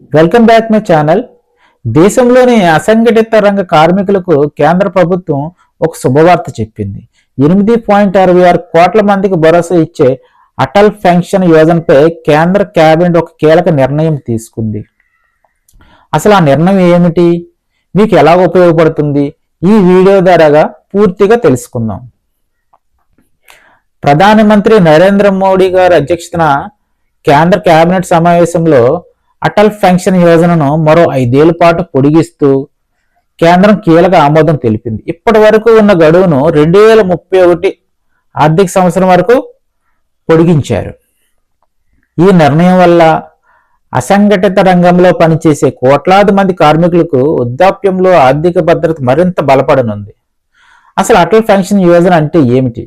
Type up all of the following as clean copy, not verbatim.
Welcome back my channel. దేశంలోని అసంఘటిత రంగ కార్మికులకు కేంద్ర ప్రభుత్వం ఒక శుభవార్త చెప్పింది. 8.66 కోట్ల మందికి భరోసా ఇచ్చే అటల్ పెన్షన్ యోజనపై కేంద్ర కేబినెట్ ఒక కీలక నిర్ణయం తీసుకుంది. అసలు ఆ నిర్ణయం ఏమిటి, మీకు ఎలా ఉపయోగపడుతుంది, ఈ వీడియో ద్వారాగా పూర్తిగా తెలుసుకుందాం. ప్రధానమంత్రి నరేంద్ర మోడీ గారి అధ్యక్షతన కేంద్ర కేబినెట్ సమావేశంలో అటల్ పెన్షన్ యోజనను మరో 5 ఏళ్ల పాటు పొడిగిస్తూ కేంద్రం కీలక ఆమోదం తెలిపింది. ఇప్పటి వరకు ఉన్న గడువును 2031 ఆర్థిక సంవత్సరం వరకు పొడిగించారు. ఈ నిర్ణయం వల్ల అసంఘటిత రంగంలో పనిచేసే కోట్లాది మంది కార్మికులకు వృద్ధాప్యంలో ఆర్థిక భద్రత మరింత బలపడనుంది. అసలు అటల్ పెన్షన్ యోజన అంటే ఏమిటి?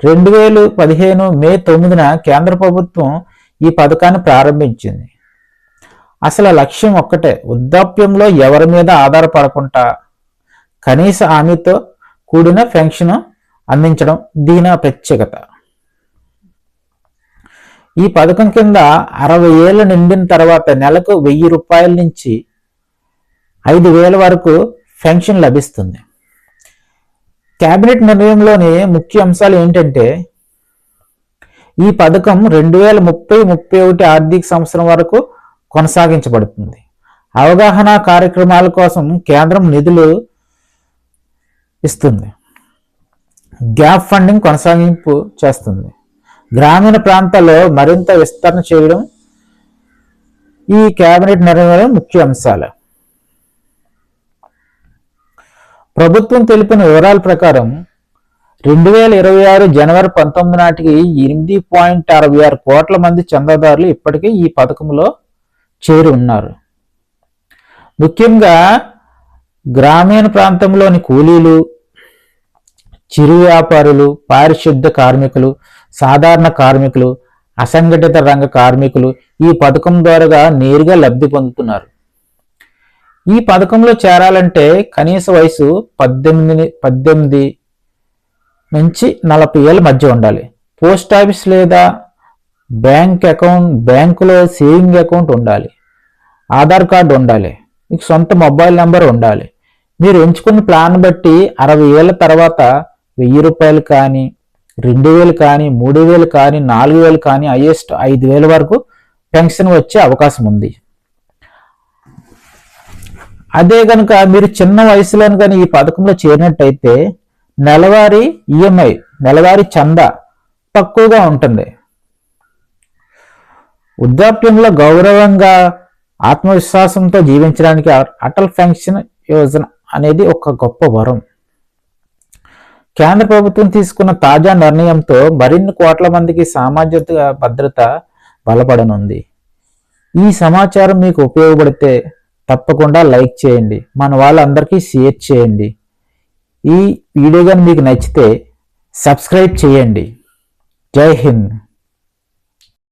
2015 మే 9న కేంద్ర ప్రభుత్వం ఈ పథకాన్ని ప్రారంభించింది. అసలు లక్ష్యం ఒక్కటే, వృద్ధాప్యంలో ఎవరి మీద ఆధారపడకుండా కనీస హామీతో కూడిన పెన్షన్ అందించడం దీని ప్రత్యేకత. ఈ పథకం కింద 60 ఏళ్ళు నిండిన తర్వాత నెలకు 1000 రూపాయల నుంచి 5000 వరకు పెన్షన్ లభిస్తుంది. కేబినెట్ నిర్ణయంలోని ముఖ్య అంశాలు ఏంటంటే, ఈ పథకం 2030-31 ఆర్థిక సంవత్సరం వరకు కొనసాగించబడుతుంది. అవగాహన కార్యక్రమాల కోసం కేంద్రం నిధులు ఇస్తుంది. గ్యాప్ ఫండింగ్ కొనసాగింపు చేస్తుంది. గ్రామీణ ప్రాంతాల్లో మరింత విస్తరణ చేయడం ఈ కేబినెట్ నిర్ణయంలో ముఖ్య అంశాలు. ప్రభుత్వం తెలిపిన వివరాల ప్రకారం 2026 జనవరి 19 నాటికి 8.66 కోట్ల మంది చందాదారులు ఇప్పటికే ఈ పథకంలో చేరి ఉన్నారు. ముఖ్యంగా గ్రామీణ ప్రాంతంలోని కూలీలు, చిరు వ్యాపారులు, పారిశుద్ధ కార్మికులు, సాధారణ కార్మికులు, అసంఘటిత రంగ కార్మికులు ఈ పథకం ద్వారా నేరుగా లబ్ధి పొందుతున్నారు. ఈ పథకంలో చేరాలంటే కనీస వయసు 18 నుంచి 40 ఏళ్ళ మధ్య ఉండాలి. పోస్ట్ ఆఫీస్ లేదా బ్యాంకులో సేవింగ్ అకౌంట్ ఉండాలి. ఆధార్ కార్డు ఉండాలి. మీకు సొంత మొబైల్ నెంబర్ ఉండాలి. మీరు ఎంచుకున్న ప్లాన్ బట్టి 60 ఏళ్ళ తర్వాత 1000 రూపాయలు కానీ, 2000 కానీ, 3000 కానీ, 4000 కానీ, హైయెస్ట్ 5000 వరకు పెన్షన్ వచ్చే అవకాశం ఉంది. అదే కనుక మీరు చిన్న వయసులో కానీ ఈ పథకంలో చేరినట్టయితే నెలవారీ ఈఎంఐ, నెలవారీ చందా తక్కువగా ఉంటుంది. వృద్ధాప్యంలో గౌరవంగా ఆత్మవిశ్వాసంతో జీవించడానికి అటల్ పెన్షన్ యోజన అనేది ఒక గొప్ప వరం. కేంద్ర ప్రభుత్వం తీసుకున్న తాజా నిర్ణయంతో మరిన్ని కోట్ల మందికి సామాజిక భద్రత బలపడనుంది. ఈ సమాచారం మీకు ఉపయోగపడితే తప్పకుండా లైక్ చేయండి, మన వాళ్ళందరికీ షేర్ చేయండి. ఈ వీడియో కానీ మీకు నచ్చితే సబ్స్క్రైబ్ చేయండి. జై హింద్.